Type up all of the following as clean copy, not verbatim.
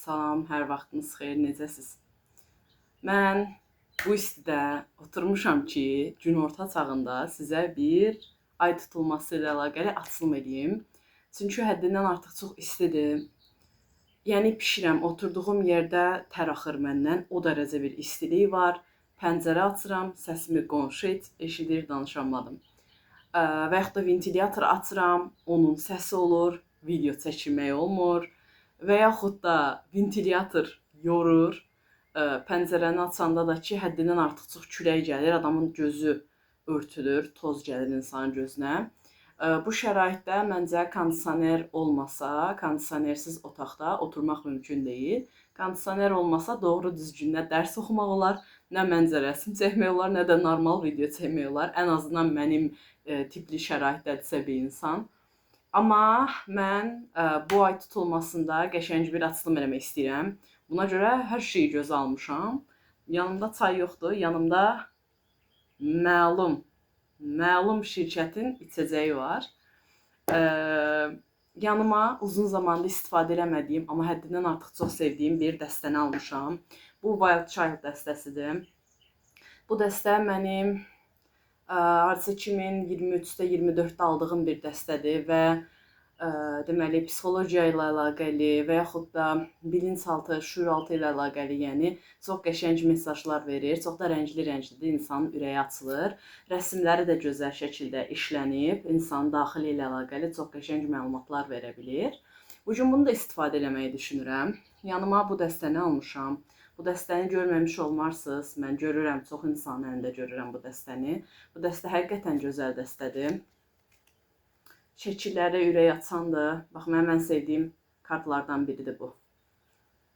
Salam, hər vaxtınız xeyir, necəsiz? Mən bu istidə oturmuşam ki, günorta çağında sizə bir ay tutulması ilə əlaqəli açılım edeyim. Çünki həddindən artıq çox istidir. Yəni pişirəm, oturduğum yerdə tər axır məndən, o dərəcə bir istilik var. Pəncərə açıram, səsimi qonşu eşidir, danışamadım. Və yaxud da ventilyator açıram, onun səsi olur, video çəkilmək olmur. Və yaxud da ventilyator yorur, pəncərəni açanda da ki, həddindən artıq çox külək gəlir, adamın gözü örtülür, toz gəlir insanın gözünə. Bu şəraitdə məncə kondisioner olmasa, kondisionersiz otaqda oturmaq mümkün deyil. Kondisioner olmasa doğru düzgün nə dərs oxumaq olar, nə mənzərəsini çəkmək olar, nə də normal video çəkmək olar. Ən azından mənim tipli şəraitdədirsə bir insan. Amma mən bu ay tutulmasında qəşəng bir açılım eləmək istəyirəm. Buna görə hər şeyi gözə almışam. Yanımda çay yoxdur, yanımda məlum şirkətin içəcəyi var. Yanıma uzun zamanda istifadə eləmədiyim, amma həddindən artıq çox sevdiyim bir dəstəni almışam. Bu Wild Child dəstəsidir. Bu dəstə mənim artıq 2023-də, 24-də aldığım bir dəstədir və deməli psixologiya ilə əlaqəli və yaxud da bilinçaltı, şuuraltı ilə əlaqəli, yəni çox qəşəng mesajlar verir, çox da rəngli-rəngli insanın ürəyi açılır. Rəsmləri də gözəl şəkildə işlənib, insanın daxili ilə əlaqəli çox qəşəng məlumatlar verə bilir. Bu gün bunu da istifadə eləməyi düşünürəm. Yanıma bu dəstəni almışam. Bu dəstəni görməmiş olmarsınız. Mən görürəm, çox insanın əlində görürəm bu dəstəni. Bu dəstə həqiqətən gözəl dəstədir. Şəkilləri ürək açandır. Bax, mənim ən sevdiyim kartlardan biridir bu.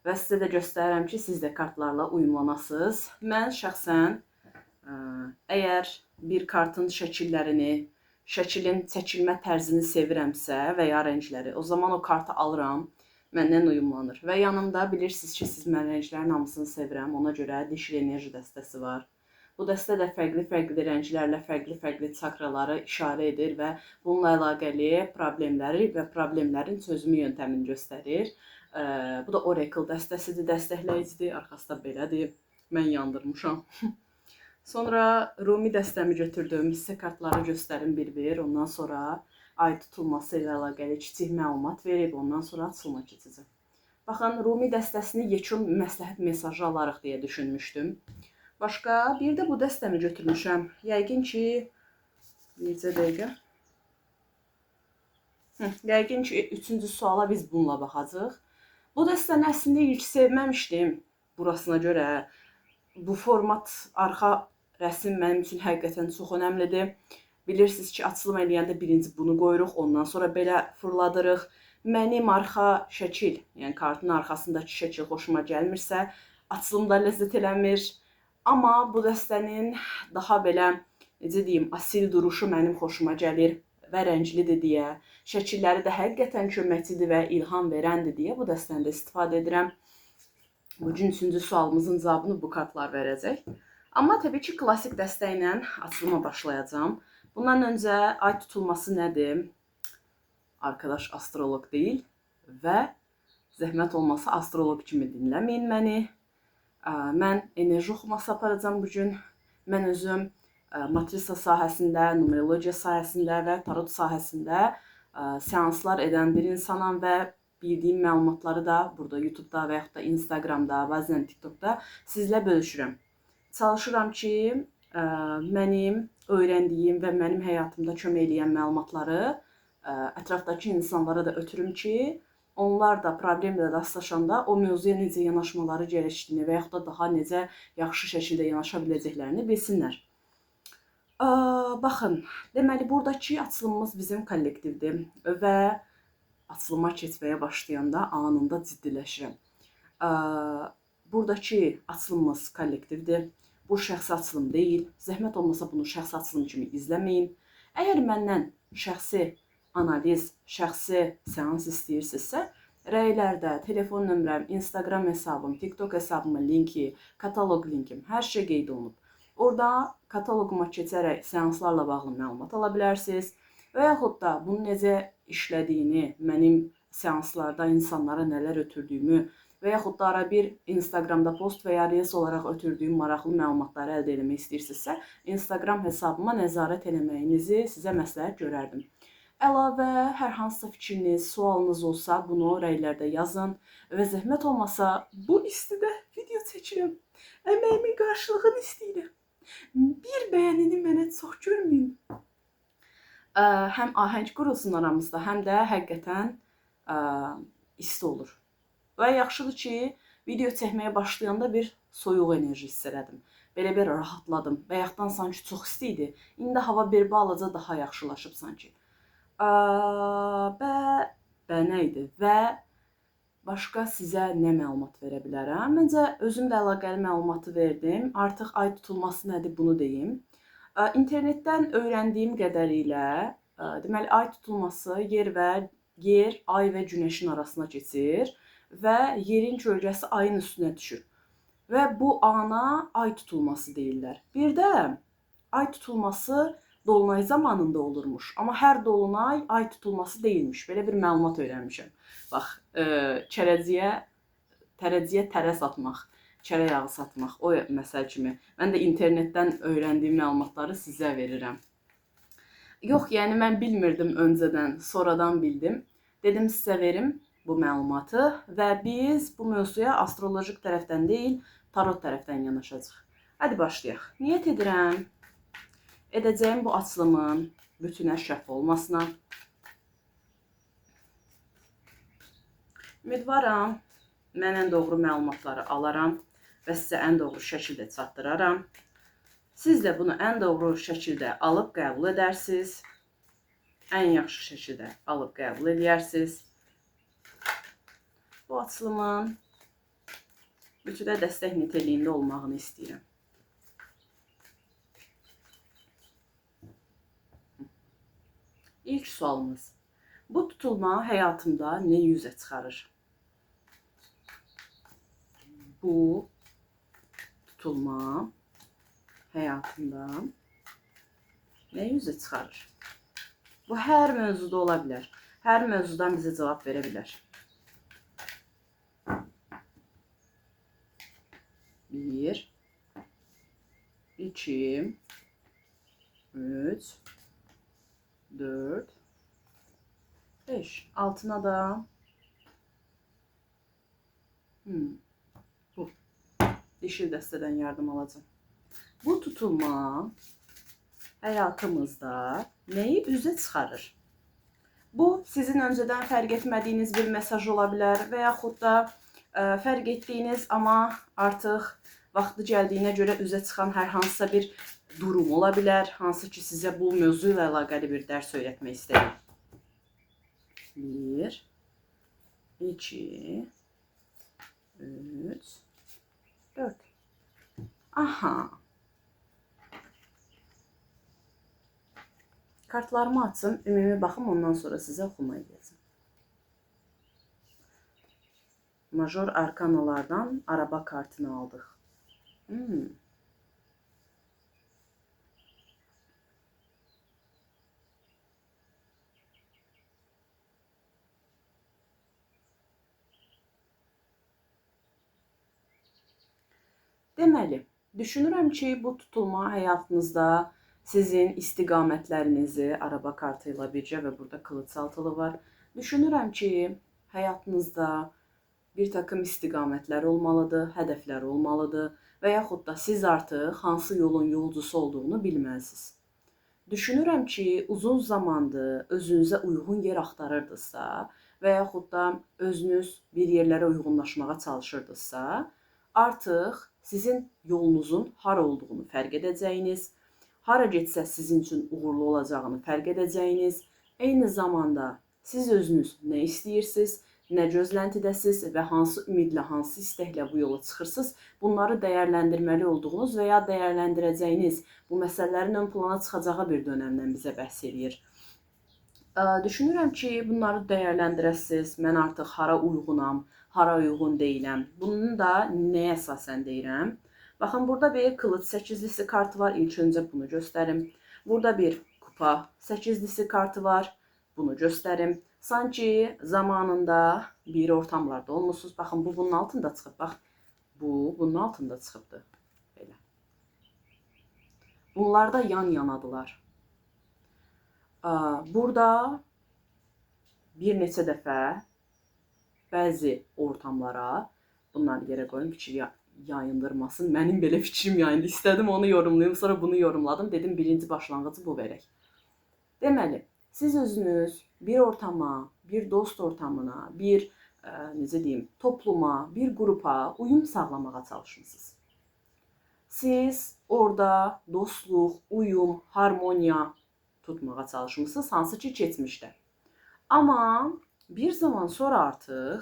Və sizə də göstərirəm ki, siz də kartlarla uyumlanasınız. Mən şəxsən əgər bir kartın şəkillərini, şəkilin çəkilmə tərzini sevirəmsə və ya rəngləri, o zaman o kartı alıram. Məndən uyumlanır. Və yanımda bilirsiniz ki, siz mən rənglərin hamısını sevirəm. Ona görə dişil enerji dəstəsi var. Bu dəstə də fərqli-fərqli rənglərlə fərqli-fərqli çakraları işarə edir və bununla əlaqəli problemləri və problemlərin çözümü yöntəmini göstərir. Bu da Oracle dəstəsidir, dəstəkləyicidir. Arxası da belədir. Mən yandırmışam. Sonra Rumi dəstəmi götürdüm. Sizə kartları göstərim bir-bir. Ondan sonra ay tutulması ilə əlaqəli kiçik məlumat verib, ondan sonra açılıma keçəcəm. Baxın, Rumi dəstəsini yekun məsləhət mesajı alarıq deyə düşünmüşdüm. Başqa, bir də bu dəstəmi götürmüşəm. Yəqin ki, necə dəqiqə? Yəqin ki, 3-cü suala biz bununla baxacaq. Bu dəstəni əslində ilk sevməmişdim burasına görə. Bu format, arxa rəsm mənim üçün həqiqətən çox önəmlidir. Bilirsiniz ki, açılım eləyəndə birinci bunu qoyuruq, ondan sonra belə fırladırıq. Mənim arxa şəkil, yəni kartın arxasındakı şəkil xoşuma gəlmirsə, açılımda ləzzət eləmir. Amma bu dəstənin daha belə, necə deyim, asil duruşu mənim xoşuma gəlir və rənglidir deyə, şəkilləri də həqiqətən köməkçidir və ilham verəndir deyə bu dəstəni də istifadə edirəm. Bugün 3-cü sualımızın cavabını bu kartlar verəcək. Amma təbii ki, klasik dəstə ilə açılıma başlayacağım. Bundan öncə ay tutulması nədir? Arkadaş astroloq deyil və zəhmət olmasa astroloq kimi dinləməyin məni. Mən enerji oxuması aparacağım bugün. Mən özüm matrisa sahəsində, numerologiya sahəsində və tarot sahəsində seanslar edən bir insanam və bildiyim məlumatları da burada YouTube'da və yaxud da Instagram'da, bəzən TikTok'da sizlə bölüşürəm. Çalışıram ki, mənim öyrəndiyim və mənim həyatımda kömək edən məlumatları ətrafdakı insanlara da ötürüm ki, onlar da problemlə rastlaşanda o mövzuya necə yanaşmaları gərəkdiyini və yaxud da daha necə yaxşı şəkildə yanaşa biləcəklərini bilsinlər. Baxın, deməli, buradakı açılımımız bizim kollektivdir və açılıma keçməyə başlayanda anında ciddiləşirəm. Buradakı açılımımız kollektivdir. Bu şəxsi açılım deyil. Zəhmət olmasa bunu şəxsi açılım kimi izləməyin. Əgər məndən şəxsi analiz, şəxsi seans istəyirsinizsə, rəylərdə telefon nömrəm, Instagram hesabım, TikTok hesabımın linki, kataloq linkim, hər şey qeyd olunub. Orada kataloquma keçərək seanslarla bağlı məlumat ala bilərsiniz və yaxud da bunun necə işlədiyini, mənim seanslarda insanlara nələr ötürdüyümü və yaxud da ara bir Instagramda post və ya reels olaraq ötürdüyüm maraqlı məlumatları əldə etmək istəyirsinizsə, Instagram hesabıma nəzarət eləməyinizi sizə məsləhət görərdim. Əlavə hər hansısa fikriniz, sualınız olsa bunu rəylərdə yazın və zəhmət olmasa bu istidə video çəkirəm. Əməyimin qarşılığını istəyirəm. Bir bəyənini mənə çox görməyin. Həm ahəng qurulsun aramızda, həm də həqiqətən isti olur. Və yaxşıdır ki, video çəkməyə başlayanda bir soyuq enerji hiss elədim. Belə bir rahatladım. Bayaqdan sanki çox isti idi. İndi hava bir balaca daha yaxşılaşıb sanki. Nə idi? Və başqa sizə nə məlumat verə bilərəm? Məncə özüm də əlaqəli məlumatı verdim. Artıq ay tutulması nədir bunu deyim. İnternetdən öyrəndiyim qədərilə, deməli ay tutulması yer, ay və günəşin arasına keçir və yerin kölgəsi ayın üstünə düşür. Və bu ana ay tutulması deyirlər. Bir də ay tutulması dolunay zamanında olurmuş. Amma hər dolunay ay tutulması deyilmiş. Belə bir məlumat öyrənmişəm. Bax, tərəziyə tərə satmaq, çərə yağı satmaq, o məsəl kimi. Mən də internetdən öyrəndiyim məlumatları sizə verirəm. Yox, yəni mən bilmirdim öncədən, sonradan bildim. Dedim sizə verim bu məlumatı və biz bu mövzuya astrolojik tərəfdən deyil, tarot tərəfdən yanaşacağıq. Hadi başlayaq. Niyyət edirəm, edəcəyim bu açılımın bütünə şəff olmasına. Ümidvaram, mən ən doğru məlumatları alaram və sizə ən doğru şəkildə çatdıraram. Siz də bunu ən doğru şəkildə alıb qəbul edərsiniz. Ən yaxşı şəkildə alıb qəbul edərsiniz. Bu açılımın bütünə dəstək nitəliyində olmağını istəyirəm. İlk sualımız. Bu tutulma həyatımda nə üzə çıxarır? Bu tutulma həyatımda nə üzə çıxarır? Bu hər mövzuda ola bilər. Hər mövzudan bizə cavab verə bilər. 1, 2, 3, 4, 5. Altına da bu dişil dəstədən yardım alacağım. Bu tutulma həyatımızda nəyi üzə çıxarır? Bu sizin öncədən fərq etmədiyiniz bir mesaj ola bilər və yaxud da fərq etdiyiniz, amma artıq vaxtı gəldiyinə görə üzə çıxan hər hansısa bir durum ola bilər, hansı ki sizə bu mövzu ilə əlaqəli bir dərs öyrətmək istəyir. 1, 2, 3, 4. Aha. Kartlarımı açım, ümumi baxım, ondan sonra sizə oxuma edəcəm. Major arkanalardan araba kartını aldıq. Deməli, düşünürəm ki, bu tutulma həyatınızda sizin istiqamətlərinizi araba kartı ilə bircə və burada qılıç altılı var. Düşünürəm ki, həyatınızda bir takım istiqamətlər olmalıdır, hədəflər olmalıdır və yaxud da siz artıq hansı yolun yolcusu olduğunu bilməlisiniz. Düşünürəm ki, uzun zamandır özünüzə uyğun yer axtarırdınızsa və yaxud da özünüz bir yerlərə uyğunlaşmağa çalışırdınızsa, artıq sizin yolunuzun hara olduğunu fərq edəcəyiniz, hara getsə sizin üçün uğurlu olacağını fərq edəcəyiniz, eyni zamanda siz özünüz nə istəyirsiniz, nə gözləntidəsiz və hansı ümidlə, hansı istəklə bu yola çıxırsınız, bunları dəyərləndirməli olduğunuz və ya dəyərləndirəcəyiniz bu məsələlərin ön plana çıxacağı bir dönəmdən bizə bəhs edir. Düşünürəm ki, bunları dəyərləndirəsiniz, mən artıq hara uyğunam, hara uyğun deyiləm. Bunu da nəyə əsasən deyirəm? Baxın, burada bir qılıq 8-lisi kartı var, ilk öncə bunu göstərim. Burada bir kupa 8-lisi kartı var, bunu göstərim. Sanki zamanında bir ortamlarda olmusunuz. Baxın, bu bunun altında çıxıb. Bax, bu bunun altında çıxıbdır. Belə. Bunlar da yan-yanadılar. Burada bir neçə dəfə bəzi ortamlara, bunları yerə qoyum, fikir yayındırmasın. Mənim belə fikrim yayındı. İstədim onu yorumlayım, sonra bunu yorumladım. Dedim, birinci başlanğıcı bu verək. Deməli, siz özünüz bir ortama, bir dost ortamına, bir necə deyim, topluma, bir qrupa uyum sağlamağa çalışmışsınız. Siz orada dostluq, uyum, harmoniya tutmağa çalışmışsınız, hansı ki keçmişdə. Amma bir zaman sonra artıq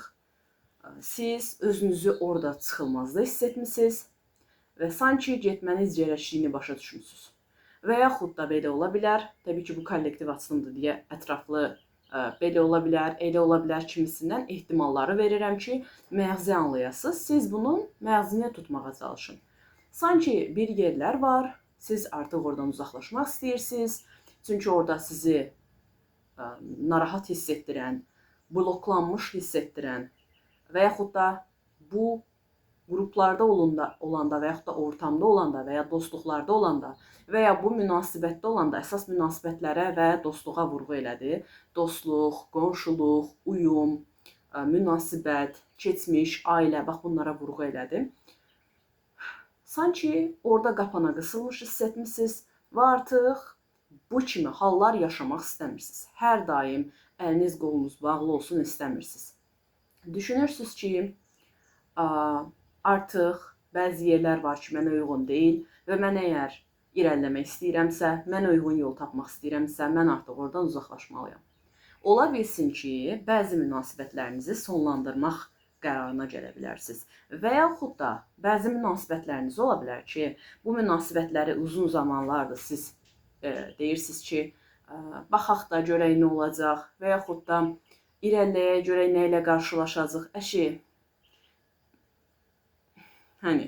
siz özünüzü orada çıxılmazda hiss etmişsiniz və sanki getməniz gərəkdiyini başa düşmüsünüz. Və yaxud da belə ola bilər, təbii ki, bu kollektiv açılımdır deyə ətraflı belə ola bilər, elə ola bilər kimisindən ehtimalları verirəm ki, məğzi anlayasınız. Siz bunun məğzini tutmağa çalışın. Sanki bir yerlər var, siz artıq oradan uzaqlaşmaq istəyirsiniz. Çünki orada sizi narahat hiss etdirən, bloklanmış hiss etdirən və yaxud da bu qruplarda olanda və yaxud da ortamda olanda və ya dostluqlarda olanda və ya bu münasibətdə olanda əsas münasibətlərə və dostluğa vurğu elədi. Dostluq, qonşuluq, uyum, münasibət, keçmiş, ailə, bax bunlara vurğu elədi. Sanki orada qapana qısılmış hiss etmişsiniz və artıq bu kimi hallar yaşamaq istəmirsiniz. Hər daim əliniz, qolunuz bağlı olsun istəmirsiniz. Düşünürsünüz ki, artıq bəzi yerlər var ki, mənə uyğun deyil və mən əgər irəliləmək istəyirəmsə, mən uyğun yol tapmaq istəyirəmsə, mən artıq oradan uzaqlaşmalıyam. Ola bilsin ki, bəzi münasibətlərinizi sonlandırmaq qərarına gələ bilərsiniz. Və yaxud da bəzi münasibətləriniz ola bilər ki, bu münasibətləri uzun zamanlardır siz deyirsiniz ki, baxaq da görək nə olacaq və yaxud da irəliləyək, görək nə ilə qarşılaşacaq. Hani,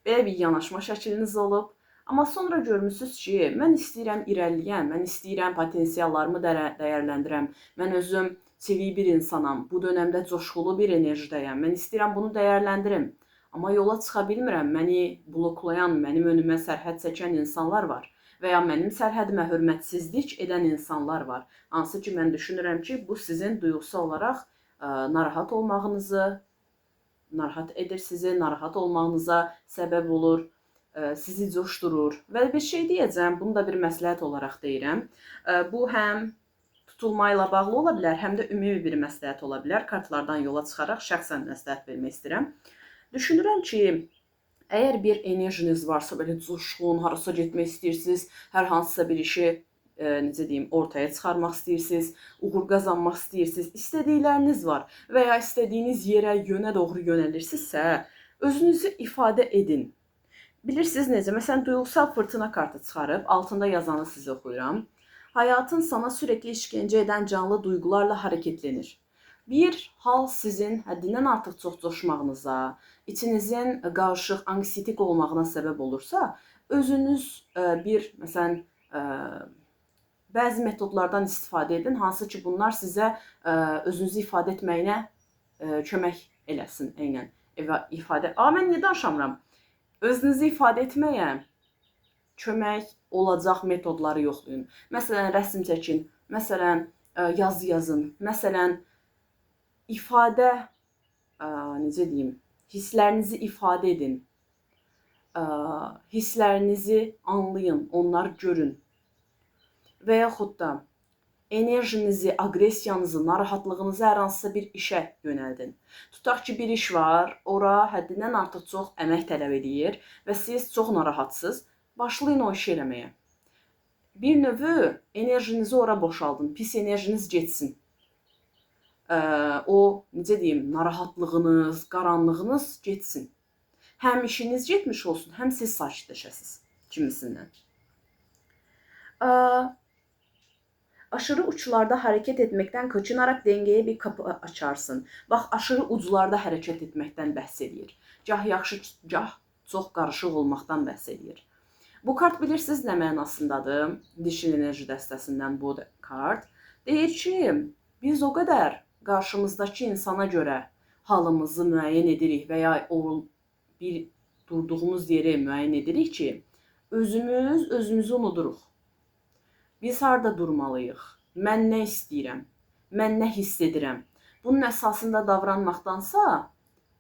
belə bir yanaşma şəkliniz olub. Amma sonra görmüsünüz ki, mən istəyirəm irəliləyəm, mən istəyirəm potensiallarımı dəyərləndirəm, mən özüm çevik bir insanam, bu dönəmdə coşqulu bir enerjidəyəm, mən istəyirəm bunu dəyərləndirim. Amma yola çıxa bilmirəm, məni bloklayan, mənim önümə sərhəd çəkən insanlar var və ya mənim sərhədimə hörmətsizlik edən insanlar var. Hansı ki, mən düşünürəm ki, bu sizin duyğusal olaraq narahat olmağınızı, narahat edir sizi, narahat olmağınıza səbəb olur, sizi coşdurur. Və bir şey deyəcəm, bunu da bir məsləhət olaraq deyirəm. Bu həm tutulma ilə bağlı ola bilər, həm də ümumi bir məsləhət ola bilər. Kartlardan yola çıxaraq şəxsən məsləhət vermək istəyirəm. Düşünürəm ki, əgər bir enerjiniz varsa, belə coşqun, harasa getmək istəyirsiniz, hər hansısa bir işi necə deyim, ortaya çıxarmaq istəyirsiniz, uğur qazanmaq istəyirsiniz, istədikləriniz var və ya istədiyiniz yerə, yönə doğru yönəlirsinizsə, özünüzü ifadə edin. Bilirsiniz necə? Məsələn, duyğusal fırtına kartı çıxarıb, altında yazanı sizə oxuyuram. Həyatın sana sürekli işgəncə edən canlı duyğularla hərəkətlənir. Bir hal sizin həddindən artıq çox coşmağınıza, içinizin qarışıq, anksiyetik olmağına səbəb olursa, özünüz məsələn, bəzi metodlardan istifadə edin, hansı ki, bunlar sizə özünüzü ifadə etməyinə kömək eləsin. Eynən, mən niyə danışamıram? Özünüzü ifadə etməyə kömək olacaq metodları yoxlayın. Məsələn, rəsm çəkin, məsələn, yazı yazın, məsələn, ifadə, necə deyim, hisslərinizi ifadə edin, hisslərinizi anlayın, onları görün. Və yaxud da enerjinizi, aqressiyanızı, narahatlığınızı hər hansısa bir işə yönəldin. Tutaq ki, bir iş var, ora həddindən artıq çox əmək tələb edir və siz çox narahatsınız, başlayın o işi eləməyə. Bir növü enerjinizi ora boşaldın, pis enerjiniz getsin. O, necə deyim, narahatlığınız, qaranlığınız getsin. Həm işiniz getmiş olsun, həm siz sakitləşəsiniz kimisindən. Aşırı uçlarda hərəkət etməkdən kaçınarak dengeye bir kapı açarsın. Bax, aşırı uclarda hərəkət etməkdən bəhs edir. Gah yaxşı, gah çox qarışıq olmaqdan bəhs edir. Bu kart bilirsiniz nə mənasındadır? Dişil enerji dəstəsindən bu kart. Deyir ki, biz o qədər qarşımızdakı insana görə halımızı müəyyən edirik və ya bir durduğumuz yeri müəyyən edirik ki, özümüzü unuduruq. Biz harda durmalıyıq? Mən nə istəyirəm? Mən nə hiss edirəm? Bunun əsasında davranmaqdansa,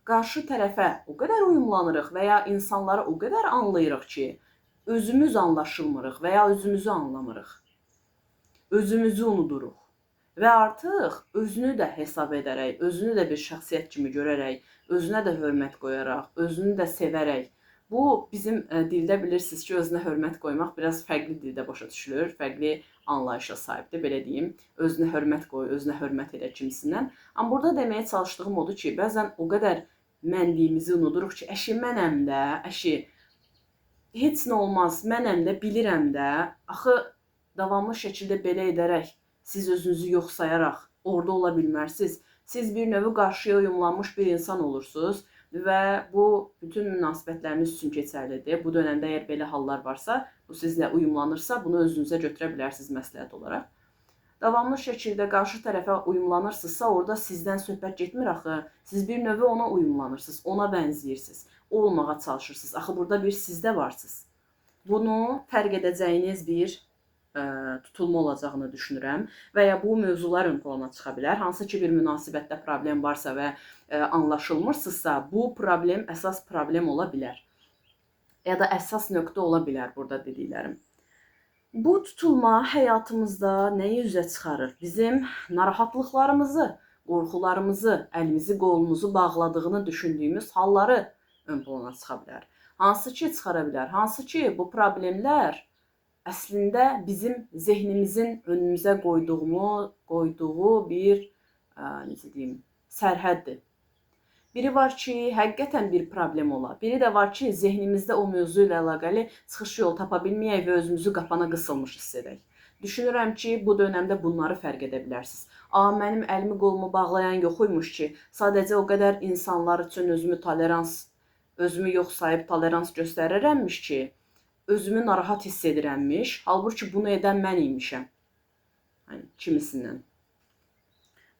qarşı tərəfə o qədər uyumlanırıq və ya insanları o qədər anlayırıq ki, özümüz anlaşılmırıq və ya özümüzü anlamırıq. Özümüzü unuduruq. Və artıq özünü də hesab edərək, özünü də bir şəxsiyyət kimi görərək, özünə də hörmət qoyaraq, özünü də sevərək. Bu bizim dildə bilirsiniz ki, özünə hörmət qoymaq biraz fərqli dildə başa düşülür, fərqli anlayışa sahibdir, belə deyim. Özünə hörmət qoy, özünə hörmət edə kimisindən. Amma burada deməyə çalışdığım odur ki, bəzən o qədər mənliyimizi unuduruq ki, əşi mənəm də, əşi heç nə olmaz, mənəm də, bilirəm də. Axı davamlı şəkildə belə edərək siz özünüzü yox sayaraq orada ola bilmərsiniz. Siz bir növ qarşıya uyumlanmış bir insan olursunuz və bu bütün münasibətləriniz üçün keçərlidir. Bu dönəmdə əgər belə hallar varsa, bu sizlə uyumlanırsa, bunu özünüzə götürə bilərsiniz məsləhət olaraq. Davamlı şəkildə qarşı tərəfə uyumlanırsınızsa, orada sizdən söhbət getmir axı. Siz bir növ ona uyumlanırsınız, ona bənzəyirsiniz, o olmağa çalışırsınız. Axı burada bir sizdə varsınız. Bunu fərq edəcəyiniz bir tutulma olacağını düşünürəm və ya bu mövzular ön plana çıxa bilər. Hansı ki bir münasibətdə problem varsa və anlaşılmırsınızsa, bu problem əsas problem ola bilər. Ya da əsas nöqtə ola bilər burada dediklərim. Bu tutulma həyatımızda nəyi üzə çıxarır? Bizim narahatlıqlarımızı, qorxularımızı, əlimizi, qolumuzu bağladığını düşündüyümüz halları ön plana çıxa bilər. Hansı ki çıxara bilər? Hansı ki bu problemlər əslində bizim zehnimizin önümüzə qoyduğu bir necə deyim, sərhəddir. Biri var ki, həqiqətən bir problem ola. Biri də var ki, zehnimizdə o mövzu ilə əlaqəli çıxış yol tapa bilməyək və özümüzü qapana qısılmış hiss edək. Düşünürəm ki, bu dönəmdə bunları fərq edə bilərsiniz. Mənim əlimi qolumu bağlayan yox imiş ki, sadəcə o qədər insanlar üçün özümü yox sayıb tolerans göstərirəmmiş ki, özümü narahat hiss edirəmmiş. Halbuki bunu edən mən imişəm. Kimisindən.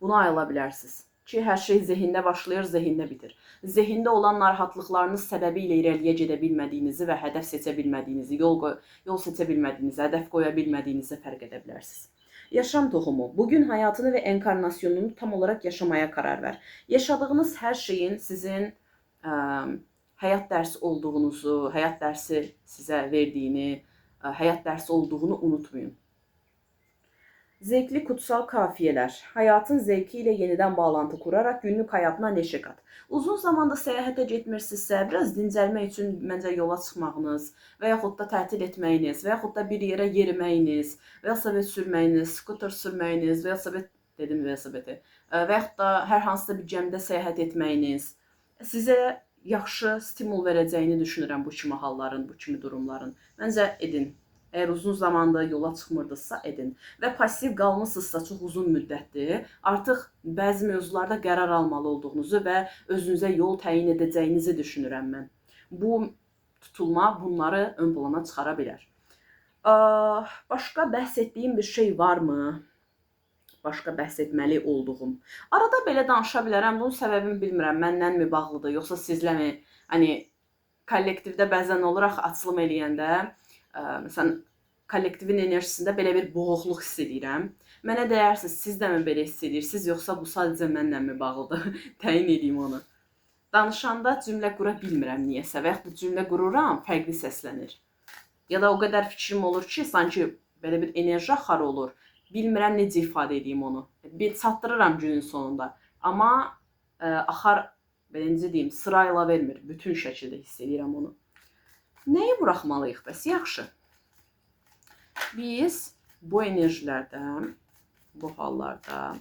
Buna ayıla bilərsiniz. Ki, hər şey zehində başlayır, zehində bitir. Zehində olan narahatlıqlarınız səbəbi ilə irəliyə gedə bilmədiyinizi və hədəf seçə bilmədiyinizi, yol seçə bilmədiyinizi, hədəf qoya bilmədiyinizi fərq edə bilərsiniz. Yaşam toxumu. Bugün həyatını və enkarnasyonunu tam olaraq yaşamaya qərar ver. Yaşadığınız hər şeyin sizin həyat dərsi olduğunuzu, həyat dərsi sizə verdiyini, həyat dərsi olduğunu unutmayın. Zevkli kutsal kafiyələr. Həyatın zevki ilə yenidən bağlantı quraraq günlük həyatına neşə qat. Uzun zamanda səyahətə getmirsinizsə, biraz dincəlmək üçün məncə yola çıxmağınız və yaxud da tətil etməyiniz və yaxud da bir yerə yeriməyiniz, velosiped sürməyiniz, skuter sürməyiniz, velosipedi və yaxud da hər hansısa bir gəmidə səyahət etməyiniz sizə yaxşı stimul verəcəyini düşünürəm bu kimi halların, bu kimi durumların. Məncə edin. Əgər uzun zamanda yola çıxmırdınızsa, edin. Və pasiv qalmısınızsa çox uzun müddətdir, artıq bəzi mövzularda qərar almalı olduğunuzu və özünüzə yol təyin edəcəyinizi düşünürəm mən. Bu tutulma bunları ön plana çıxara bilər. Başqa bəhs etdiyim bir şey varmı? Başqa bəhs etməli olduğum. Arada belə danışa bilərəm, bunun səbəbini bilmirəm, məndən mi bağlıdır, yoxsa sizlə mi? Kollektivdə bəzən olur axı, açılım eləyəndə, məsələn, kollektivin enerjisində belə bir boğuqluq hiss edirəm. Mənə deyərsiniz, siz də mi belə hiss edirsiniz, yoxsa bu sadəcə mənlə mi bağlıdır? Təyin edeyim onu. Danışanda cümlə qura bilmirəm niyəsə və yaxud da cümlə qururam, fərqli səslənir. Ya da o qədər fikrim olur ki, sanki belə bir enerji axarı olur. Bilmirəm necə ifadə edeyim onu. Çatdırıram günün sonunda. Amma axar, belə necə deyim, sırayla vermir. Bütün şəkildə hiss edirəm onu. Nəyi buraxmalıyıq bəs? Yaxşı. Biz bu enerjilərdə, bu hallarda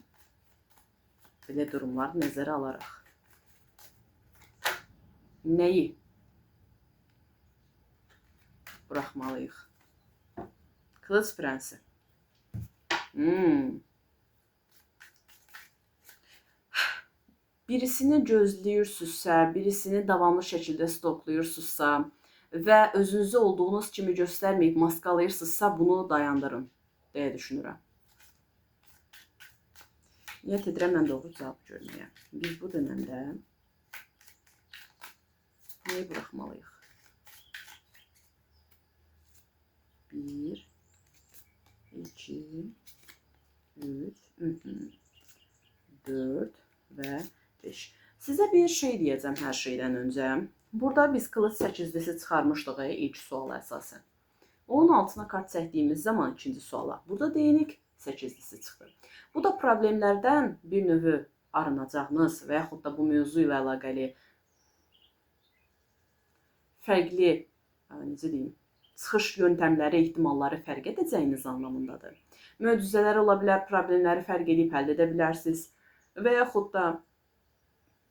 belə durumları nəzərə alaraq nəyi buraxmalıyıq? Qılınc prensi. Birisini gözləyirsinizsə, birisini davamlı şəkildə stoklayırsınızsa və özünüzü olduğunuz kimi göstərməyib maskalayırsınızsa, bunu dayandırın deyə düşünürəm. Niyyət edirəm mən doğru cavab görməyə. Biz bu dönəmdə neyi buraxmalıyıq? 1, 2, 3, 4 və 5. Sizə bir şey deyəcəm hər şeydən öncə. Burada biz kılıç 8-lisi çıxarmışdıq ilk suala əsasən. Onun altına kart çəkdiyimiz zaman ikinci suala. Burada deyinik 8-lisi çıxdı. Bu da problemlərdən bir növü arınacağınız və yaxud da bu mövzu ilə əlaqəli fərqli, necə deyim, çıxış yöntəmləri, ehtimalları fərq edəcəyiniz anlamındadır. Möcüzələr ola bilər, problemləri fərq edib həll edə bilərsiniz və yaxud da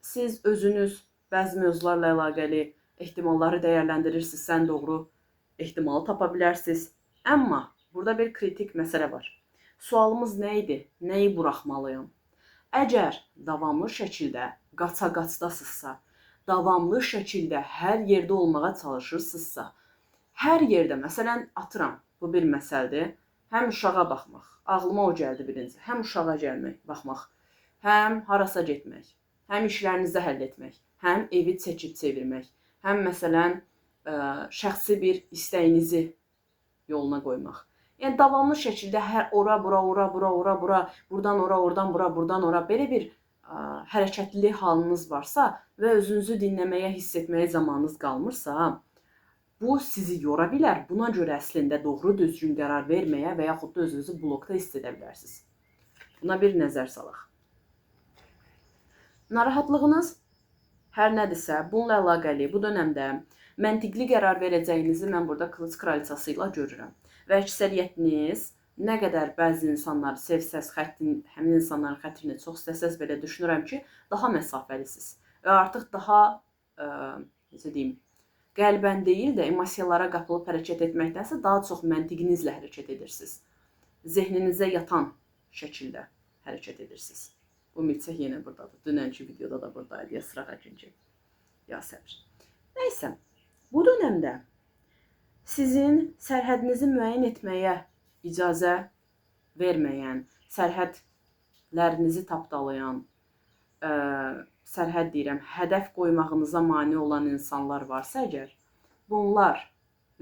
siz özünüz bəzi mövzularla əlaqəli ehtimalları dəyərləndirirsiniz, sən doğru ehtimalı tapa bilərsiniz. Amma burada bir kritik məsələ var. Sualımız nə idi? Nəyi buraxmalıyam? Əgər davamlı şəkildə qaça-qaçdasınızsa, davamlı şəkildə hər yerdə olmağa çalışırsınızsa, hər yerdə, məsələn, atıram, bu bir məsələdir, həm uşağa baxmaq, ağlıma o gəldi birinci, həm uşağa gəlmək, baxmaq, həm harasa getmək, həm işlərinizi həll etmək, həm evi çəkib çevirmək, həm məsələn, şəxsi bir istəyinizi yoluna qoymaq. Yəni, davamlı şəkildə ora, bura, buradan ora, oradan bura, buradan ora, belə bir hərəkətli halınız varsa və özünüzü dinləməyə, hiss etməyə zamanınız qalmırsa, bu sizi yora bilər. Buna görə əslində doğru düzgün qərar verməyə və yaxud da özünüzü blokda hiss edə bilərsiniz. Buna bir nəzər salaq. Narahatlığınız hər nədirsə, bununla əlaqəli bu dönəmdə məntiqli qərar verəcəyinizi mən burada kılıç kraliçası ilə görürəm. Və əksəriyyətiniz nə qədər bəzi insanları sevsəz, həmin insanların xətrini çox istəsəz belə düşünürəm ki, daha məsafəlisiniz. Və artıq daha, necə deyim, qəlbən deyil də emosiyalara qapılıb hərəkət etməkdənsə daha çox məntiqinizlə hərəkət edirsiniz. Zehninizə yatan şəkildə hərəkət edirsiniz. Bu milçək yenə buradadır. Dünənki videoda da buradaydı. Ya sırağa güncə. Ya səbir. Nəysə, bu dönəmdə sizin sərhədinizi müəyyən etməyə icazə verməyən, sərhədlərinizi tapdalayan, sərhəd deyirəm, hədəf qoymağınıza mane olan insanlar varsa əgər, bunlar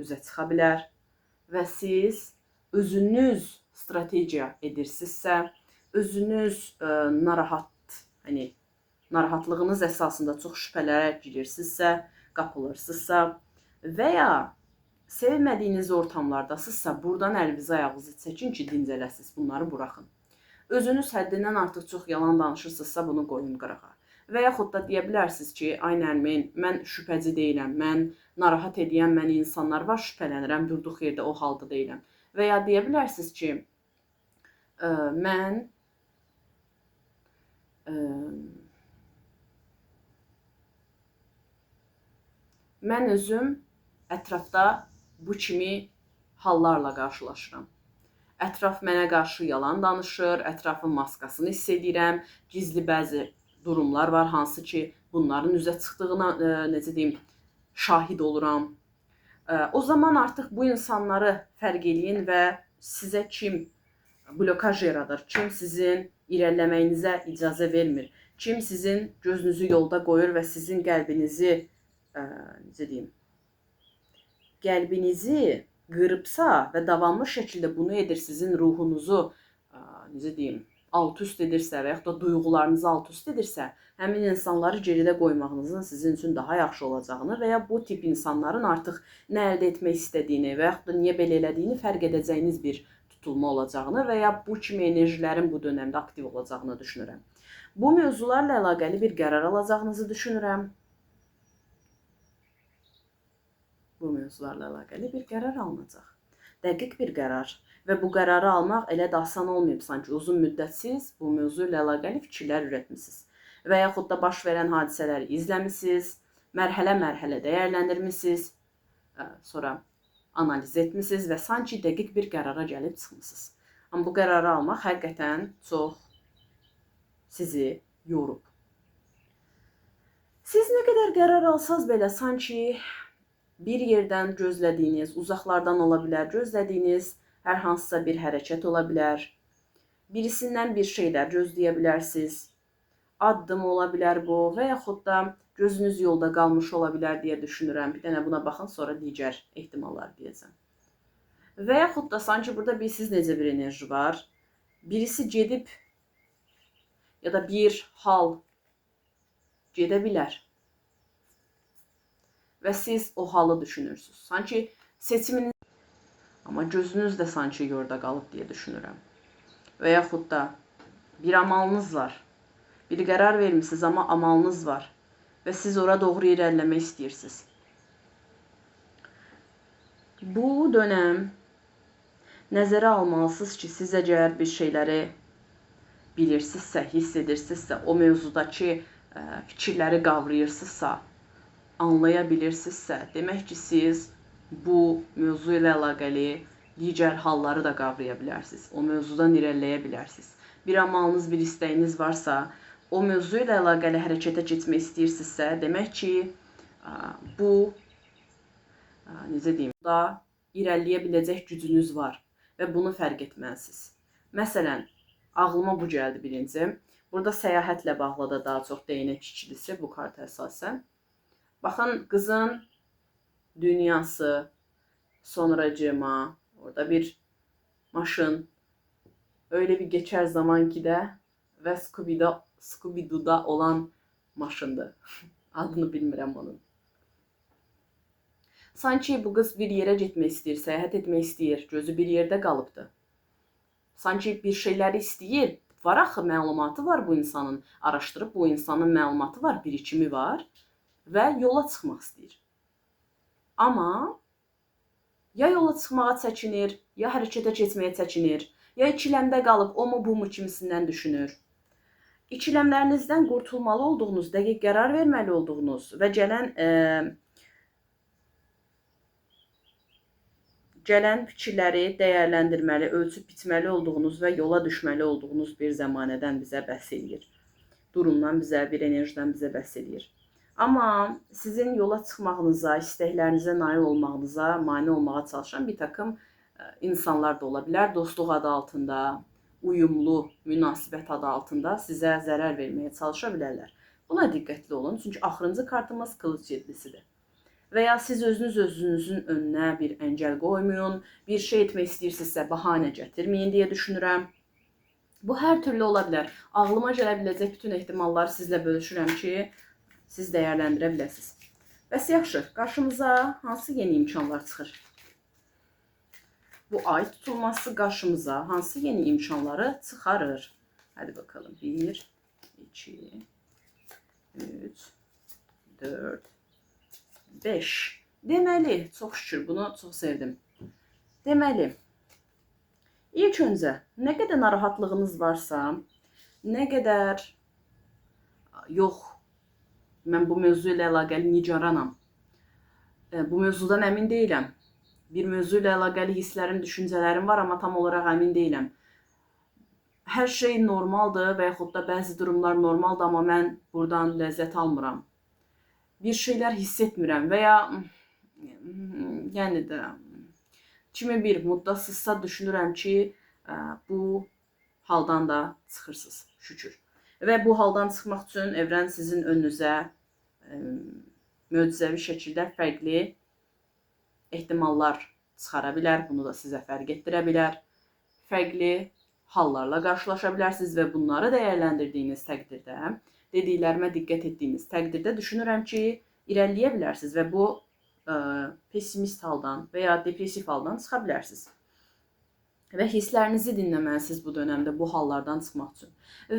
üzə çıxa bilər və siz özünüz strategiya edirsinizsə, özünüz narahatlığınız əsasında çox şübhələrə girirsinizsə, qapılırsınızsa və ya sevmədiyiniz ortamlardasınızsa, buradan əlinizi ayağınızı çəkin ki, dincələsiniz, bunları buraxın. Özünüz həddindən artıq çox yalan danışırsınızsa, bunu qoyun qırağa. Və yaxud da deyə bilərsiniz ki, ay Nərmin, mən şübhəci deyiləm, mən narahat edən məni insanlar var, şübhələnirəm, durduq yerdə o halda deyiləm. Və ya deyə bilərsiniz ki, mən özüm ətrafda bu kimi hallarla qarşılaşıram. Ətraf mənə qarşı yalan danışır, ətrafın maskasını hiss edirəm, gizli bəzi durumlar var, hansı ki, bunların üzə çıxdığına, necə deyim, şahid oluram. O zaman artıq bu insanları fərq eləyin və sizə kim blokaj yaradır, kim sizin irəliləməyinizə icazə vermir, kim sizin gözünüzü yolda qoyur və sizin qəlbinizi, necə deyim, qəlbinizi qırıbsa və davamlı şəkildə bunu edir, sizin ruhunuzu, necə deyim, alt-üst edirsə və yaxud da duyğularınızı alt-üst edirsə, həmin insanları geridə qoymağınızın sizin üçün daha yaxşı olacağını və ya bu tip insanların artıq nə əldə etmək istədiyini və yaxud da niyə belə elədiyini fərq edəcəyiniz bir tutulma olacağını və ya bu kimi enerjilərin bu dönəmdə aktiv olacağını düşünürəm. Bu mövzularla əlaqəli bir qərar alacağınızı düşünürəm. Bu mövzularla əlaqəli bir qərar alınacaq. Dəqiq bir qərar və bu qərarı almaq elə də asan olmayıb, sanki uzun müddətsiz bu mövzu ilə əlaqəli fikirlər ürətmisiniz və yaxud da baş verən hadisələri izləmisiniz, mərhələ-mərhələ dəyərləndirmisiniz, sonra analiz etmisiniz və sanki dəqiq bir qərara gəlib çıxmısınız. Amma bu qərarı almaq həqiqətən çox sizi yorub. Siz nə qədər qərar alsanız belə sanki bir yerdən gözlədiyiniz, uzaqlardan ola bilər, gözlədiyiniz hər hansısa bir hərəkət ola bilər birisindən bir şeylər gözləyə bilərsiniz. Addım ola bilər bu və yaxud da gözünüz yolda qalmış ola bilər deyə düşünürəm. Bir dənə buna baxın, sonra digər ehtimallar deyəcəm. Və yaxud da sanki burada bilirsiniz necə bir enerji var. Birisi gedib ya da bir hal gedə bilər. Və siz o halı düşünürsünüz. Sanki seçiminiz, amma gözünüz də sanki yolda qalıb deyə düşünürəm. Və yaxud da bir amalınız var. Bir qərar vermişsiniz, amma amalınız var. Və siz ora doğru irəliləmək istəyirsiniz. Bu dönəm nəzərə almalısınız ki, siz əgər bir şeyləri bilirsinizsə, hiss edirsinizsə, o mövzudakı fikirləri qavrayırsınızsa, anlaya bilirsinizsə, demək ki, siz bu mövzu ilə əlaqəli digər halları da qavraya bilərsiniz. O mövzudan irəliləyə bilərsiniz. Bir amalınız, bir istəyiniz varsa, o mövzu ilə əlaqəli hərəkətə keçmək istəyirsinizsə, demək ki, bu, necə deyim, da irəliləyə biləcək gücünüz var və bunu fərq etməlisiniz. Məsələn, ağlıma bu gəldi birinci. Burada səyahətlə bağlı da daha çox değinək ikilisi bu karta əsasən. Baxın, qızın dünyası, sonracığıma, orada bir maşın, öyle bir geçer zaman ki de ve Scooby-Doo'da olan maşındı. Adını bilmirəm onun. Sanki bu qız bir yerə getmək istəyir, səyahət etmək istəyir, gözü bir yerdə qalıbdı. Sanki bir şeyləri istəyir, var axı məlumatı var bu insanın, araşdırıb bu insanın məlumatı var, birikimi var və yola çıxmaq istəyir. Amma ya yola çıxmağa çəkinir, ya hərəkətə keçməyə çəkinir, ya ikiləmdə qalıb o mu bu mu kimisindən düşünür. İkiləmlərinizdən qurtulmalı olduğunuz, dəqiq qərar verməli olduğunuz və gələn fikirləri dəyərləndirməli, ölçüb bitməli olduğunuz və yola düşməli olduğunuz bir zəmanədən bizə bəhs edir. Durumdan bizə, bir enerjidən bizə bəhs edir. Amma sizin yola çıxmağınıza, istəklərinizə nail olmağınıza mane olmağa çalışan bir takım insanlar da ola bilər. Dostluq adı altında, uyumlu münasibət adı altında sizə zərər verməyə çalışa bilərlər. Buna diqqətli olun, çünki axırıncı kartımız qılınc yedlisidir. Və ya siz özünüzün önünə bir əngəl qoymayın, bir şey etmək istəyirsinizsə bahanə gətirməyin deyə düşünürəm. Bu hər türlü ola bilər. Ağlıma gələ biləcək bütün ehtimalları sizlə bölüşürəm ki, siz dəyərləndirə biləsiniz. Bəs yaxşı, qarşımıza hansı yeni imkanlar çıxır? Bu ay tutulması qarşımıza hansı yeni imkanları çıxarır? Hadi bakalım. 1, 2, 3, 4, 5. Deməli, çox şükür, bunu çox sevdim. Deməli, ilk öncə, nə qədər narahatlığınız varsa, nə qədər yox, mən bu mövzu ilə əlaqəli nigaranam, bu mövzudan əmin deyiləm, bir mövzu ilə əlaqəli hisslərim, düşüncələrim var, amma tam olaraq əmin deyiləm. Hər şey normaldır və yaxud da bəzi durumlar normaldır, amma mən buradan ləzzət almıram. Bir şeylər hiss etmirəm və ya yəni də kimi bir muddasızsa düşünürəm ki, bu haldan da çıxırsınız, şükür. Və bu haldan çıxmaq üçün evrən sizin önünüzə möcüzəvi şəkildə fərqli ehtimallar çıxara bilər, bunu da sizə fərq etdirə bilər. Fərqli hallarla qarşılaşa bilərsiniz və bunları dəyərləndirdiyiniz təqdirdə, dediklərimə diqqət etdiyiniz təqdirdə düşünürəm ki, irəliləyə bilərsiniz və bu pessimist haldan və ya depressiv haldan çıxa bilərsiniz. Və hisslərinizi dinləməlisiniz bu dönəmdə bu hallardan çıxmaq üçün.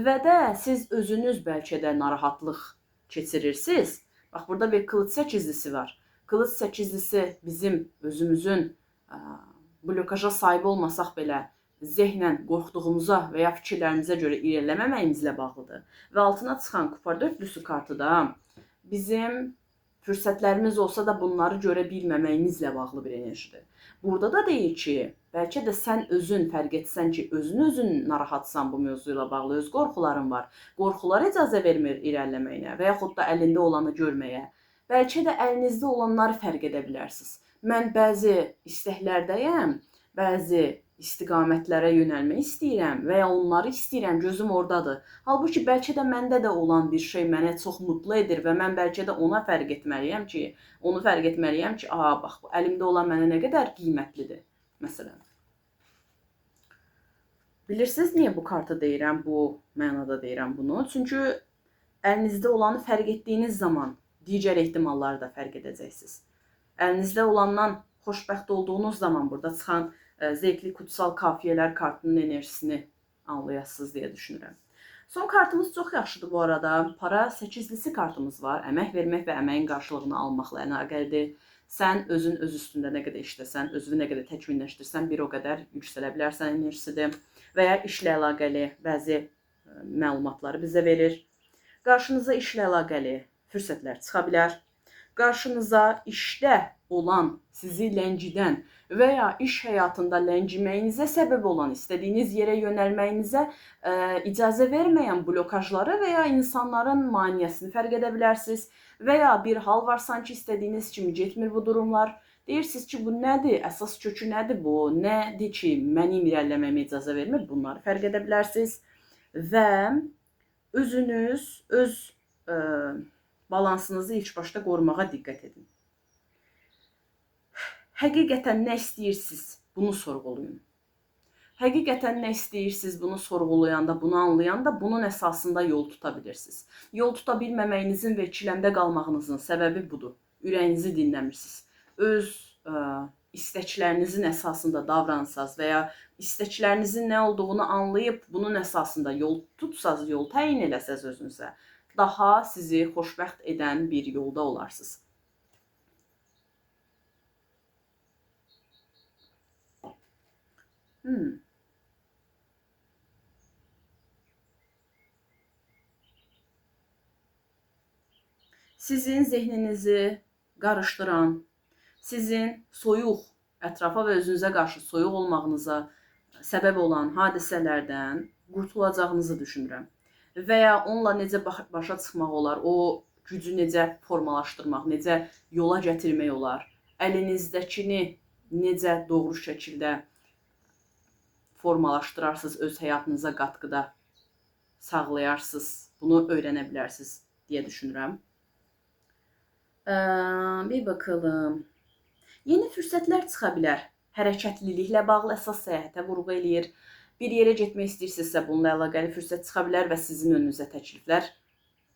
Və də siz özünüz bəlkə də narahatlıq keçirirsiniz. Bax, burada bir qılınc səkizlisi var. Qılınc səkizlisi bizim özümüzün blokaja sahib olmasaq belə zehnən qorxduğumuza və ya fikirlərimizə görə irəliləməməyimizlə bağlıdır. Və altına çıxan kupa dörtlüsü kartı da bizim fürsətlərimiz olsa da bunları görə bilməməyimizlə bağlı bir enerjidir. Burada da deyir ki, bəlkə də sən özün fərq etsən ki, özün narahatsan bu mövzu ilə bağlı, öz qorxuların var. Qorxular icazə vermir irəliləməyinə və yaxud da əlində olanı görməyə. Bəlkə də əlinizdə olanları fərq edə bilərsiniz. Mən bəzi istəklərdəyəm, bəzi istiqamətlərə yönəlmək istəyirəm və ya onları istəyirəm, gözüm ordadır. Halbuki bəlkə də məndə də olan bir şey məni çox mutlu edir və mən bəlkə də ona fərq etməliyəm ki, aha bax, əlimdə olan mənə nə qədər qiymətlidir məsələn. Bilirsiniz niyə bu kartı deyirəm, bu mənada deyirəm bunu? Çünki əlinizdə olanı fərq etdiyiniz zaman digər ehtimalları da fərq edəcəksiniz. Əlinizdə olandan xoşbəxt olduğunuz zaman burada çıxan zevkli kutsal kafiyələr kartının enerjisini anlayasınız deyə düşünürəm. Son kartımız çox yaxşıdır bu arada. Para 8-lisi kartımız var. Əmək vermək və əməyin qarşılığını almaqla əlaqəlidir. Sən özün öz üstündə nə qədər işləsən, özünü nə qədər təkmilləşdirsən, bir o qədər yüksələ bilərsən enerjisidir. Və ya işlə əlaqəli bəzi məlumatları bizə verir. Qarşınıza işlə əlaqəli fürsətlər çıxa bilər. Qarşınıza işdə olan, sizi ləngidən və ya iş həyatında ləngiməyinizə səbəb olan, istədiyiniz yerə yönəlməyinizə icazə verməyən blokajları və ya insanların maneəsini fərq edə bilərsiniz. Və ya bir hal var, sanki istədiyiniz kimi getmir bu durumlar. Deyirsiniz ki, bu nədir? Əsas kökü nədir bu? Nədir ki, mənim irəliləməyimə icazə vermir? Bunları fərq edə bilərsiniz. Və özünüz, öz balansınızı ilk başda qorumağa diqqət edin. Həqiqətən nə istəyirsiniz? Bunu sorğulayın. Həqiqətən nə istəyirsiniz? Bunu sorğulayanda, bunu anlayanda bunun əsasında yol tuta bilirsiniz. Yol tuta bilməməyinizin və ikiləmdə qalmağınızın səbəbi budur. Ürəyinizi dinləmirsiniz. Öz istəklərinizin əsasında davransanız və ya istəklərinizin nə olduğunu anlayıb bunun əsasında yol tutsaz, yol təyin eləsəz özünüzə, daha sizi xoşbəxt edən bir yolda olarsınız. Sizin zehninizi qarışdıran, sizin soyuq, ətrafa və özünüzə qarşı soyuq olmağınıza səbəb olan hadisələrdən qurtulacağınızı düşünürəm. Və ya onunla necə başa çıxmaq olar, o gücü necə formalaşdırmaq, necə yola gətirmək olar, əlinizdəkini necə doğru şəkildə formalaşdırarsınız, öz həyatınıza qatqıda sağlayarsınız, bunu öyrənə bilərsiniz deyə düşünürəm. Bir bakalım. Yeni fürsətlər çıxa bilər. Hərəkətliliklə bağlı əsas səyahətə vurğu eləyir. Bir yerə getmək istəyirsinizsə, bununla əlaqəli fürsət çıxa bilər və sizin önünüzə təkliflər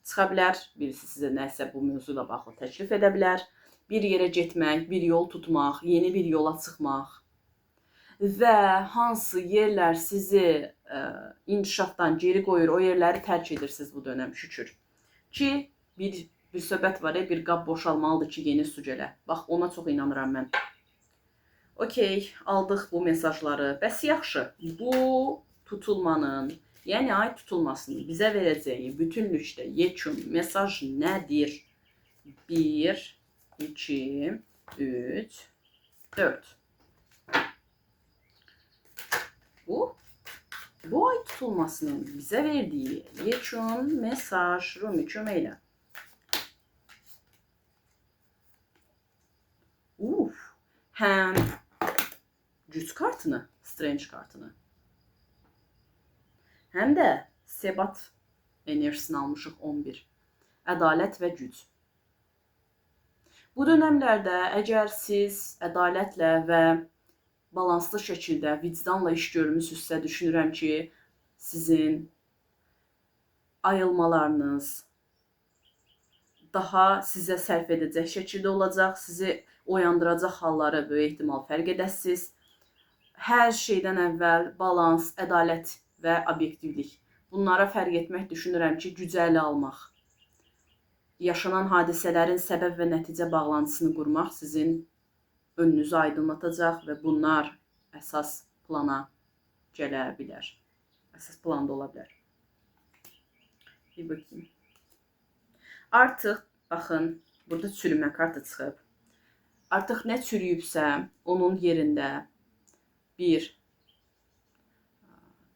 çıxa bilər. Birisi sizə nəsə bu mövzuyla bağlı təklif edə bilər. Bir yerə getmək, bir yol tutmaq, yeni bir yola çıxmaq və hansı yerlər sizi inkişafdan geri qoyur, o yerləri tərk edirsiniz bu dönəm şükür. Ki, bir söhbət var, bir qab boşalmalıdır ki, yeni su gələ. Bax, ona çox inanıram mən. Okey, aldıq bu mesajları. Bəs yaxşı, bu tutulmanın, yəni ay tutulmasının bizə verəcəyi bütünlükdə yekun mesaj nədir? 1, 2, 3, 4. Bu ay tutulmasının bizə verdiyi yekun mesaj, Rumi kömək elə. Həm güc kartını, Strange kartını, həm də Sebat enerjisini almışıq 11. Ədalət və güc. Bu dönəmlərdə əgər siz ədalətlə və balanslı şəkildə vicdanla iş görmüsünüzsə, düşünürəm ki, sizin ayılmalarınız daha sizə sərf edəcək şəkildə olacaq, sizi oyandıracaq halları böyük ehtimal fərq edəsiniz. Hər şeydən əvvəl balans, ədalət və obyektivlik. Bunlara fərq etmək düşünürəm ki, gücü ələ almaq. Yaşanan hadisələrin səbəb və nəticə bağlantısını qurmaq sizin önünüzü aydınlatacaq və bunlar əsas plana gələ bilər. Əsas planda ola bilər. Bir bakayım. Artıq, baxın, burada çürümə kartı çıxıb. Artıq nə çürüyübsə, onun yerində bir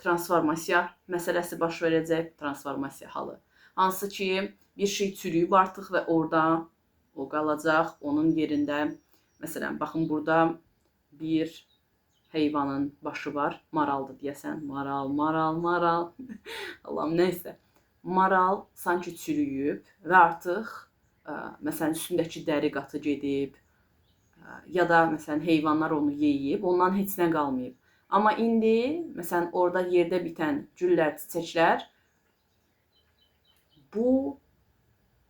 transformasiya məsələsi baş verəcək, transformasiya halı. Hansı ki, bir şey çürüyüb artıq və orada o qalacaq, onun yerində, məsələn, baxın, burada bir heyvanın başı var. Maraldır deyəsən. Maral, maral, maral. Allahım, neysə. Maral sanki çürüyüb və artıq məsələn üstündəki dəri qatı gedib ya da məsələn heyvanlar onu yeyib, ondan heç nə qalmayıb. Amma indi məsələn orada yerdə bitən güllər, çiçəklər bu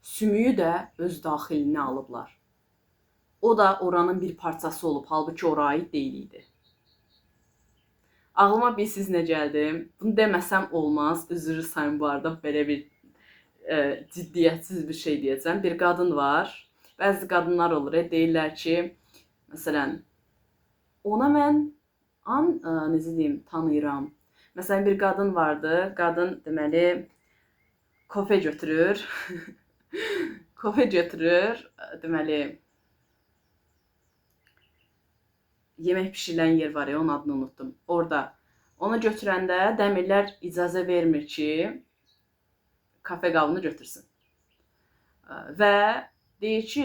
sümüyü də öz daxilinə alıblar. O da oranın bir parçası olub, halbuki ora aid deyil idi. Ağlıma bir siz nə gəldi? Bunu deməsəm olmaz. Üzr istəyirəm bu arada, belə bir ciddiyyətsiz bir şey deyəcəm. Bir qadın var. Bəzi qadınlar olur, deyirlər ki, məsələn, ona mən necə deyim, tanıyıram. Məsələn, bir qadın vardı. Qadın deməli kofe götürür. Kofe götürür, deməli yemək pişirilən yer var ya, onun adını unuttum. Orada onu götürəndə dəmirlər icazə vermir ki, kafe qabını götürsün. Və deyir ki,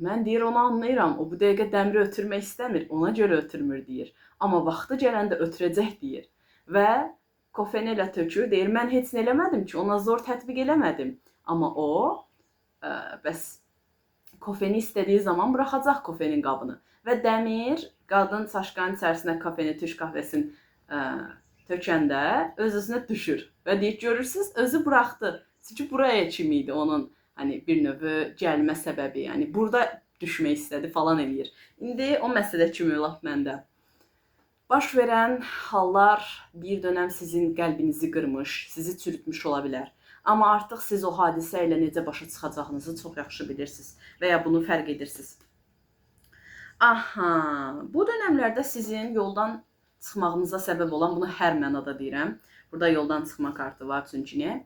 mən deyir onu anlayıram, o bu dəqiqə dəmiri ötürmək istəmir, ona görə ötürmür deyir. Amma vaxtı gələndə ötürəcək deyir. Və kofeni elə tökür, deyir, mən heç nə eləmədim ki, ona zor tətbiq eləmədim. Amma o, bəs kofeni istədiyi zaman buraxacaq kofenin qabını. Və dəmir qadın çaşqanın içərisinə kofeni, türk kahvesini tökəndə öz-özünə düşür. Və deyir, görürsünüz, özü buraxdı. Çünki buraya kimi idi onun bir növ gəlmə səbəbi. Yəni burada düşmək istədi falan eləyir. İndi o məsələ kimi laf məndə. Baş verən hallar bir dönəm sizin qəlbinizi qırmış, sizi çürütmüş ola bilər. Amma artıq siz o hadisə ilə necə başa çıxacağınızı çox yaxşı bilirsiniz və ya bunu fərq edirsiniz. Aha, bu dönəmlərdə sizin yoldan çıxmağınıza səbəb olan, bunu hər mənada deyirəm. Burada yoldan çıxma kartı var, çünki nə?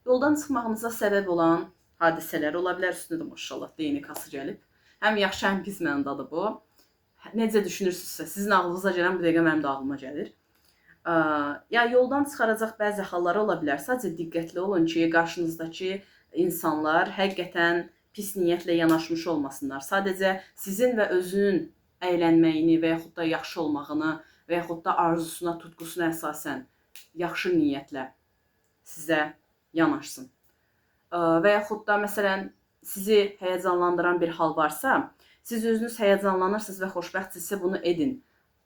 Yoldan çıxmağınıza səbəb olan hadisələr ola bilər. Üstündə də maşallah deyini kası gəlib. Həm yaxşı, həm pis mənadadır bu. Necə düşünürsünüzsə, sizin ağlınıza gələn bu dəqiqə mənim də ağlıma gəlir. Ya yoldan çıxaracaq bəzi hallar ola bilər. Sadəcə diqqətli olun ki, qarşınızdakı insanlar həqiqətən pis niyyətlə yanaşmış olmasınlar. Sadəcə sizin və özünün əylənməyini və yaxud da yaxşı olmağını və yaxud da arzusuna, tutqusuna əsasən yaxşı niyyətlə sizə yanaşsın. Və yaxud da məsələn sizi həyəcanlandıran bir hal varsa, siz özünüz həyəcanlanırsınız və xoşbəxtsinizsə bunu edin.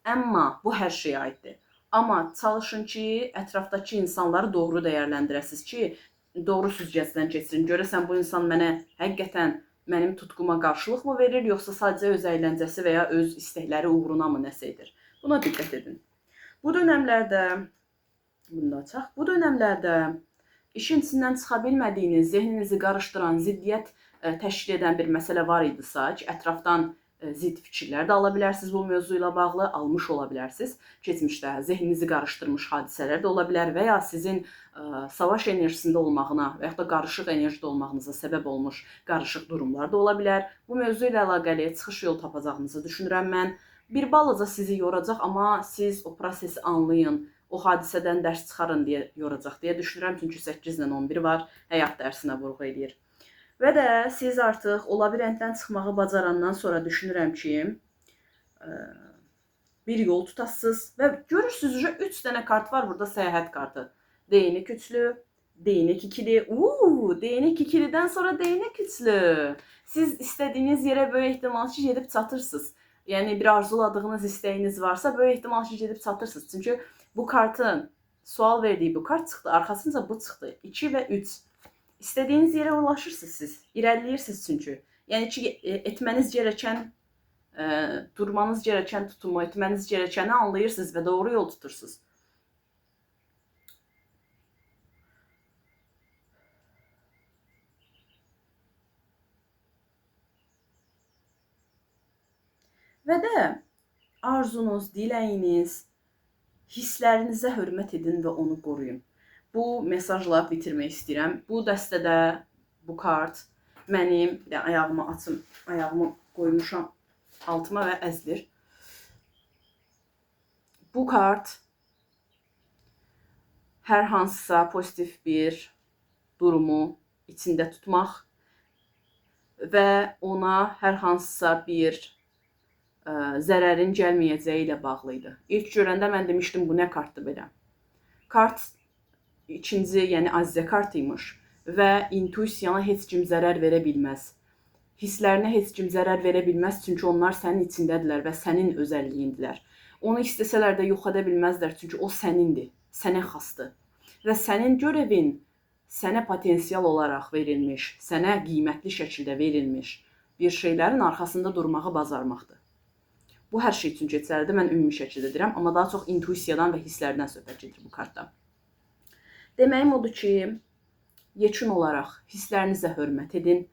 Amma bu hər şeyə aiddir. Amma çalışın ki, ətrafdakı insanları doğru dəyərləndirəsiniz ki, doğru süzgəcdən keçirin. Görəsən bu insan mənə həqiqətən mənim tutquma qarşılıq mı verir, yoxsa sadəcə öz əyləncəsi və ya öz istəkləri uğruna mı nəsə edir? Buna diqqət edin. Bu dönəmlərdə işin içindən çıxa bilmədiyiniz, zehninizi qarışdıran, ziddiyyət təşkil edən bir məsələ var idisə, ki, ətrafdan zidd fikirlər də ala bilərsiniz bu mövzu ilə bağlı, almış ola bilərsiniz. Keçmişdə zehninizi qarışdırmış hadisələr də ola bilər və ya sizin savaş enerjisində olmağına və yaxud da qarışıq enerjide olmağınıza səbəb olmuş qarışıq durumlar da ola bilər. Bu mövzu ilə əlaqəli çıxış yolu tapacağınızı düşünürəm mən. Bir balaca sizi yoracaq, amma siz o prosesi anlayın, o hadisədən dərs çıxarın deyə yoracaq deyə düşünürəm. Çünki 8 ilə 11 var, həyat dərsinə vurğu edir. Və də siz artıq o labirintdən çıxmağı bacarandan sonra düşünürəm ki, bir yol tutasınız və görürsünüz, 3 dənə kart var burada, səyahət kartı. Değnek üçlü, değnek ikili. Değnek ikiliden sonra değnek üçlü. Siz istediğiniz yere böyle ihtimal ki gedib çatırsınız. Yəni bir arzuladığınız istəyiniz varsa böyle ihtimal ki gedib çatırsınız. Çünki bu kartın sual verdiği bu kart çıxdı. Arxasınca bu çıxdı. 2 və 3. İstədiyiniz yerə ulaşırsınız siz. İrəliləyirsiniz çünki. Yəni ki etməniz gerəkən, durmanız gerəkən tutumu, etməniz gerəkəni anlayırsınız və doğru yol tutursunuz. Və də arzunuz, diləyiniz, hisslərinizə hörmət edin və onu qoruyun. Bu mesajla bitirmək istəyirəm. Bu dəstədə bu kart mənim, bir də ayağımı açım, ayağımı qoymuşam altıma və əzdir. Bu kart hər hansısa pozitiv bir durumu içində tutmaq və ona hər hansısa bir zərərin gəlməyəcəyi ilə bağlı idi. İlk görəndə mən demişdim bu nə kartdır belə. Kart ikinci, yəni azizə kartıymış və intuisiyana heç kim zərər verə bilməz. Hisslərinə heç kim zərər verə bilməz, çünki onlar sənin içindədirlər və sənin özəlliyindirlər. Onu istəsələr də yox edə bilməzlər, çünki o sənindir, sənə xasdır. Və sənin görevin sənə potensial olaraq verilmiş, sənə qiymətli şəkildə verilmiş bir şeylərin arxasında durmağı bacarmaqdır. Bu hər şey üçün keçərlidir, mən ümumi şəkildə deyirəm, amma daha çox intuisiyadan və hisslərdən söhbət gedir bu kartda. Deməyim odur ki, yekun olaraq hisslərinizə hörmət edin,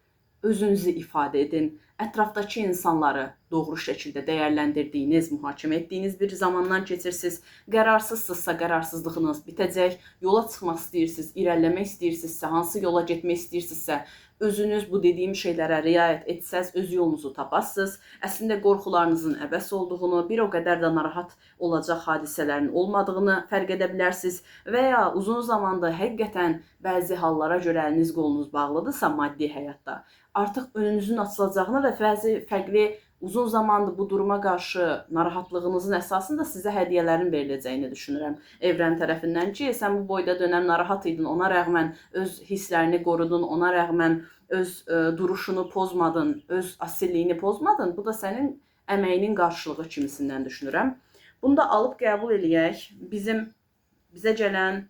özünüzü ifadə edin, ətrafdakı insanları doğru şəkildə dəyərləndirdiyiniz, mühakimə etdiyiniz bir zamandan keçirsiniz. Qərarsızsınızsa qərarsızlığınız bitəcək, yola çıxmaq istəyirsinizsə, irəliləmək istəyirsinizsə, hansı yola getmək istəyirsinizsə, özünüz bu dediyim şeylərə riayət etsəz, öz yolunuzu tapasınız. Əslində qorxularınızın əbəs olduğunu, bir o qədər də narahat olacaq hadisələrin olmadığını fərq edə bilərsiniz və ya uzun zamanda həqiqətən bəzi hallara görə əliniz qolunuz bağlıdırsa maddi həyatda, artıq önünüzün açılacağını və bəzi fərqli uzun zamandır bu duruma qarşı narahatlığınızın əsasında sizə hədiyyələrin veriləcəyini düşünürəm. Evren tərəfindən ki, sən bu boyda dönəm narahat idin, ona rəğmən öz hisslərini qorudun, ona rəğmən öz duruşunu pozmadın, öz asilliyini pozmadın. Bu da sənin əməyinin qarşılığı kimisindən düşünürəm. Bunu da alıb qəbul eləyək. Bizə gələn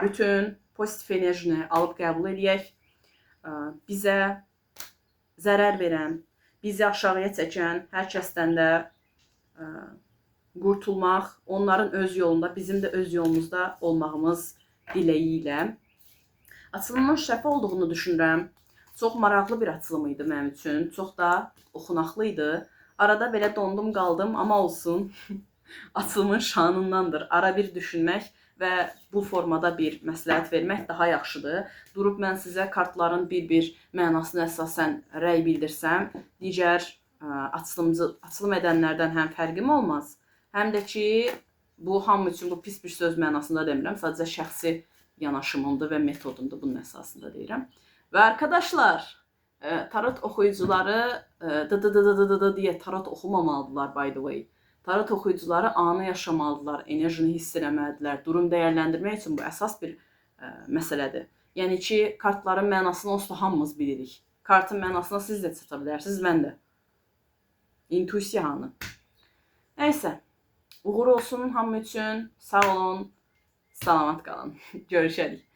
bütün pozitiv enerjini alıb qəbul eləyək. Bizə zərər verən, bizi aşağıya çəkən hər kəsdən də qurtulmaq, onların öz yolunda, bizim də öz yolumuzda olmağımız diləyi ilə. Açılımın şəfa olduğunu düşünürəm. Çox maraqlı bir açılım idi mənim üçün. Çox da oxunaqlı idi. Arada belə dondum qaldım, amma olsun. Açılımın şanındandır. Ara bir düşünmək və bu formada bir məsləhət vermək daha yaxşıdır. Durub mən sizə kartların bir mənasına əsasən rəy bildirsəm, digər açılım edənlərdən həm fərqim olmaz, həm də ki, bu hamı üçün bu pis bir söz mənasında demirəm, sadəcə şəxsi yanaşımımdır və metodumdur, bunun əsasında deyirəm. Və arkadaşlar, tarot oxuyucuları deyə tarot oxumamalıdırlar, by the way. Tarot oxuyucuları anı yaşamalıdırlar, enerjini hiss eləməlidirlər. Durum dəyərləndirmək üçün bu əsas bir məsələdir. Yəni ki, kartların mənasını onsuz da hamımız bilirik. Kartın mənasına siz də çata bilərsiniz, mən də. İntuisiya hanı. Nəysə, uğur olsun hamı üçün, sağ olun, salamat qalın. Görüşərik.